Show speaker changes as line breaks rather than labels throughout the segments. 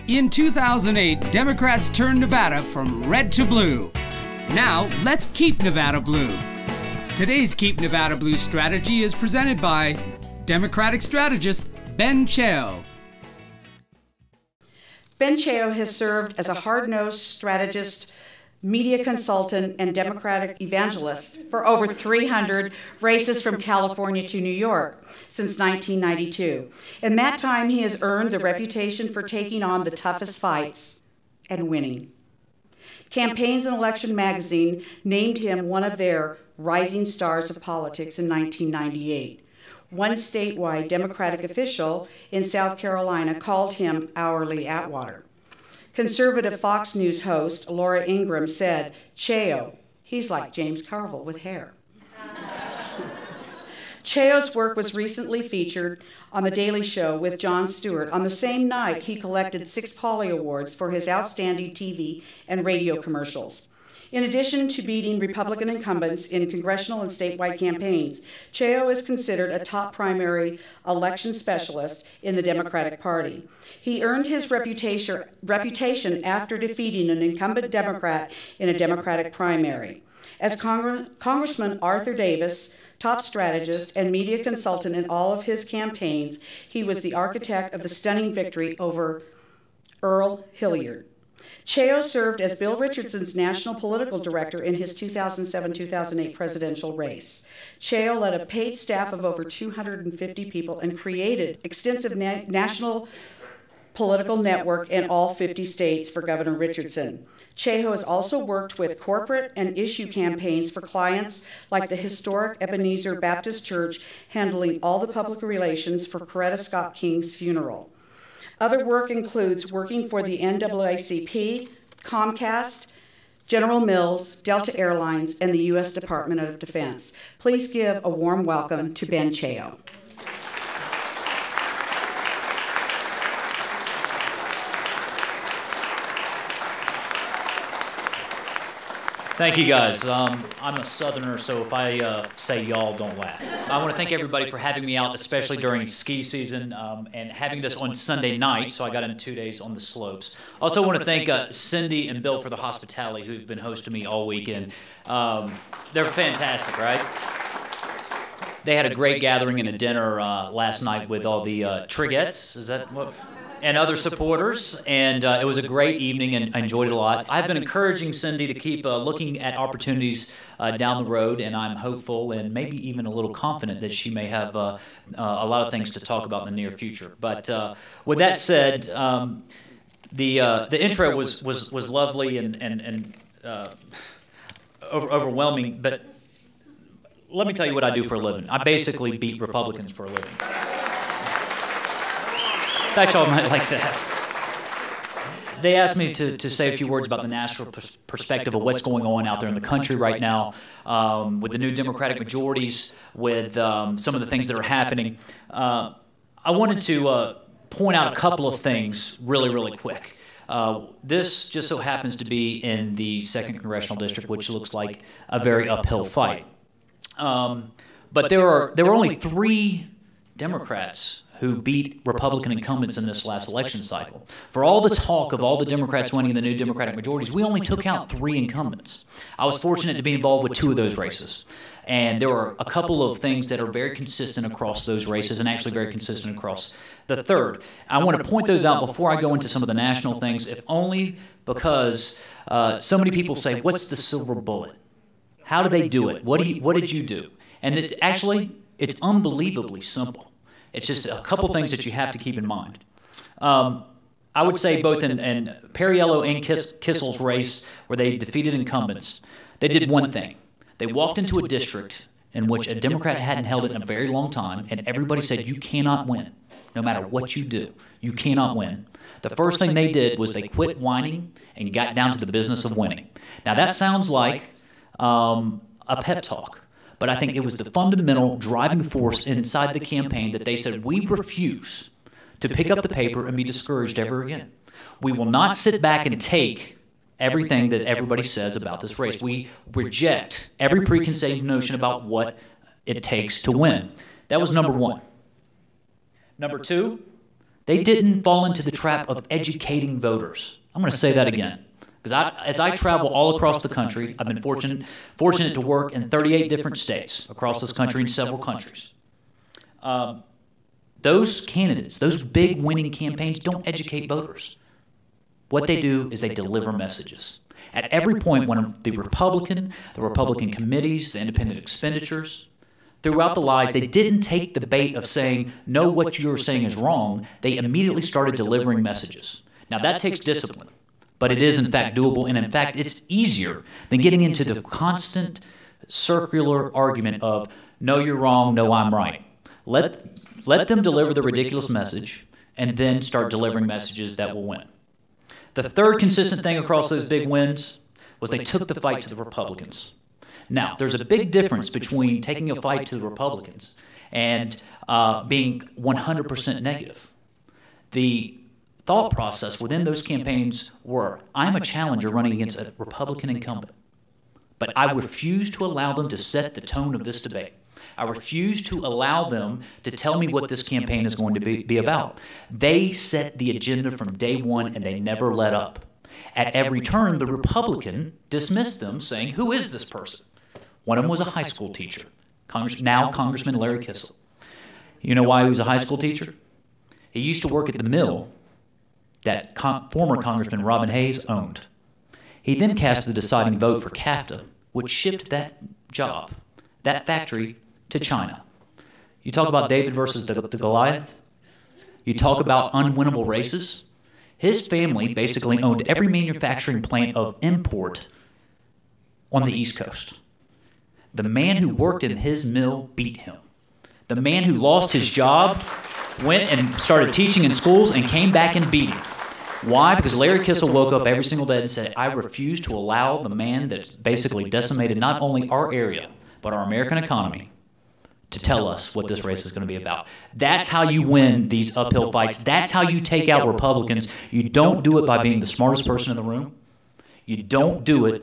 In 2008, Democrats turned Nevada from red to blue. Now, let's keep Nevada blue. Today's Keep Nevada Blue strategy is presented by Democratic strategist Ben Chao.
Ben Chao has served as a hard-nosed strategist, media consultant, and Democratic evangelist for over 300 races from California to New York since 1992. In that time, he has earned the reputation for taking on the toughest fights and winning. Campaigns and Election magazine named him one of their rising stars of politics in 1998. One statewide Democratic official in South Carolina called him hourly Atwater. Conservative Fox News host Laura Ingraham said, "Chao, he's like James Carville with hair." Chao's work was recently featured on The Daily Show with Jon Stewart. On the same night, he collected 6 Polly Awards for his outstanding TV and radio commercials. In addition to beating Republican incumbents in congressional and statewide campaigns, Chao is considered a top primary election specialist in the Democratic Party. He earned his reputation after defeating an incumbent Democrat in a Democratic primary. As Congressman Arthur Davis, top strategist and media consultant in all of his campaigns, he was the architect of the stunning victory over Earl Hilliard. Chao served as Bill Richardson's national political director in his 2007-2008 presidential race. Chao led a paid staff of over 250 people and created extensive national political network in all 50 states for Governor Richardson. Chao has also worked with corporate and issue campaigns for clients like the historic Ebenezer Baptist Church, handling all the public relations for Coretta Scott King's funeral. Other work includes working for the NAACP, Comcast, General Mills, Delta Airlines, and the U.S. Department of Defense. Please give a warm welcome to Ben Chao.
Thank you, guys. I'm a Southerner, so if I say y'all, don't laugh. I want to thank everybody for having me out, especially during ski season, and having this on Sunday night, so I got in 2 days on the slopes. I also want to thank Cindy and Bill for the hospitality, who've been hosting me all weekend. They're fantastic, right? They had a great gathering and a dinner last night with all the Trigettes. Is that what? And other supporters, and it was a great evening, and I enjoyed it a lot. I've been encouraging Cindy to keep looking at opportunities down the road, and I'm hopeful and maybe even a little confident that she may have a lot of things to talk about in the near future. But with that said, the intro was lovely and overwhelming, but let me tell you what I do for a living. I basically beat Republicans for a living. Thought y'all might like that. They asked me to say a few words about the national perspective of what's going on out there in the country right now, with the new Democratic majorities, with some of the things that are happening. I wanted to point out a couple of things really, really quick. This just so happens to be in the 2nd Congressional District, which looks like a very uphill fight. But there were only 3 Democrats who beat Republican incumbents in this last election cycle. For all the talk of all the Democrats winning the new Democratic majorities, we only took out 3 incumbents. I was fortunate to be involved with 2 of those races. And there were a couple of things that are very consistent across those races, and actually very consistent across the 3rd. I want to point those out before I go into some of the national things, if only because so many people say, what's the silver bullet? How do they do it? What did you do? And actually, it's unbelievably simple. It's just a couple things that you have to keep in mind. I would say both in Perriello and Kissel's race, where they defeated incumbents, they did one thing. They walked into a district in which a Democrat hadn't held it in a very long time, and everybody said, you cannot win. No matter what you do, you cannot win. The first thing they did was they quit whining and got down to the business of winning. Now, that sounds like a pep talk. But I think it was the fundamental driving force inside the campaign that they said, we refuse to pick up the paper and be discouraged ever again. We will not sit back and take everything that everybody says about this race. We reject every preconceived notion about what it takes to win. That was number 1. Number 2, They didn't fall into the trap of educating voters. I'm going to say that again. Because as I travel all across the country, I've been fortunate to work in 38 different states across this country in several countries. Those candidates, those big winning campaigns, don't educate voters. What they do is they deliver messages. At every point, when the Republican committees, the independent expenditures, throughout the lies, they didn't take the bait of saying, no, what you're saying is wrong. They immediately started delivering messages. Now, that takes discipline, but it is, in fact, doable. And, in fact, it's easier than getting into the constant circular argument of, no, you're wrong, no, I'm right. Let them deliver the ridiculous message and then start delivering messages that will win. The third consistent thing across those big wins was they took the fight to the Republicans. Now, there's a big difference between taking a fight to the Republicans and being 100% negative. The thought process within those campaigns were, I'm a challenger running against a Republican incumbent, but I refuse to allow them to set the tone of this debate. I refuse to allow them to tell me what this campaign is going to be about. They set the agenda from day one, and they never let up. At every turn, the Republican dismissed them, saying, who is this person? One of them was a high school teacher, now Congressman Larry Kissel. You know why he was a high school teacher? He used to work at the mill that former Congressman Robin Hayes owned. He then cast the deciding vote for CAFTA, which shipped that job, that factory, to China. You talk about David versus the Goliath. You talk about unwinnable races. His family basically owned every manufacturing plant of import on the East Coast. The man who worked in his mill beat him. The man who lost his job went and started teaching in schools and came back and beat him. Why? Because Larry Kissel woke up every single day and said, I refuse to allow the man that's basically decimated not only our area, but our American economy, to tell us what this race is going to be about. That's how you win these uphill fights. That's how you take out Republicans. You don't do it by being the smartest person in the room. You don't do it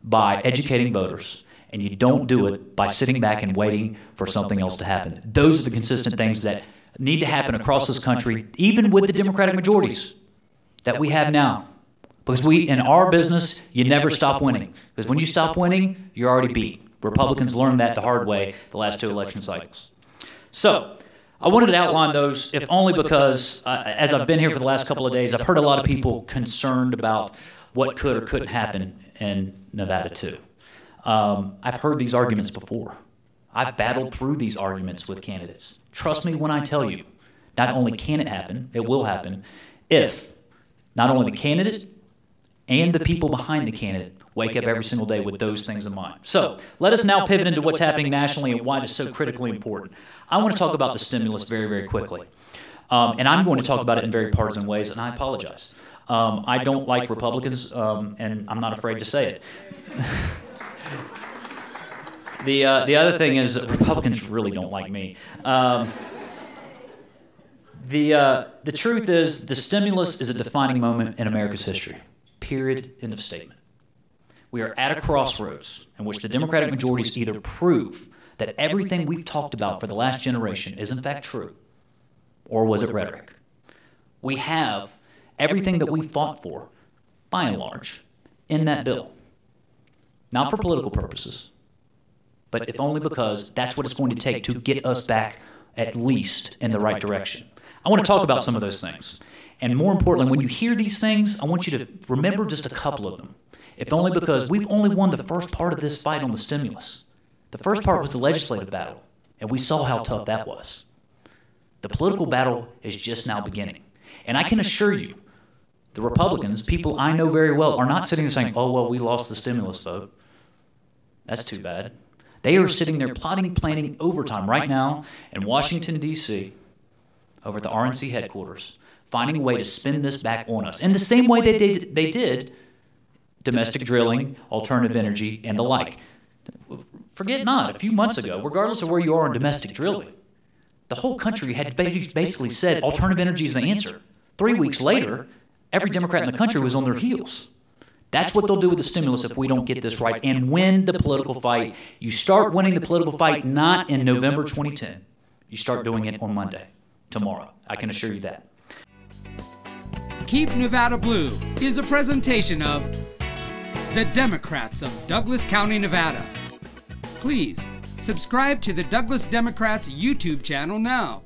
by educating voters. And you don't do it by sitting back and waiting for something else to happen. Those are the consistent things that need to happen across this country, even with the Democratic majorities that we have now. Because in our business, you never stop winning. Because when you stop winning, you're already beat. Republicans learned that the hard way the last 2 election cycles. So I wanted to outline those, if only because, as I've been here for the last couple of days, I've heard a lot of people concerned about what could or couldn't happen in Nevada, too. I've heard these arguments before. I've battled through these arguments with candidates. Trust me when I tell you, not only can it happen, it will happen, if not only the candidate and the people behind the candidate wake up every single day with those things in mind. So let us now pivot into what's happening nationally and why it is so critically important. I want to talk about the stimulus very, very quickly. And I'm going to talk about it in very partisan ways, and I apologize. I don't like Republicans, and I'm not afraid to say it. The other thing is that Republicans really don't like me. The truth is the stimulus is a defining moment in America's history. Period. End of statement. We are at a crossroads in which the Democratic majorities either prove that everything we've talked about for the last generation is in fact true, or was it rhetoric? We have everything that we fought for, by and large, in that bill. Not for political purposes, but if only because that's what it's going to take to get us back at least in the right direction. I want to talk about some of those things. And more importantly, when you hear these things, I want you to remember just a couple of them. If only because we've only won the first part of this fight on the stimulus. The first part was the legislative battle, and we saw how tough that was. The political battle is just now beginning. And I can assure you, the Republicans, people I know very well, are not sitting there saying, oh, well, we lost the stimulus vote. That's too bad. They are sitting there plotting, planning overtime right now in Washington, D.C., over at the RNC headquarters, finding a way to spin this back on us in the same way they did domestic drilling, alternative energy, and the like. Forget not, a few months ago, regardless of where you are in domestic drilling, the whole country had basically said alternative energy is the answer. 3 weeks later, every Democrat in the country was on their heels. That's what they'll do with the stimulus if we don't get this right and win the political fight. You start winning the political fight not in November 2010. You start doing it on Monday, tomorrow. I can assure you that.
Keep Nevada Blue is a presentation of the Democrats of Douglas County, Nevada. Please subscribe to the Douglas Democrats YouTube channel now.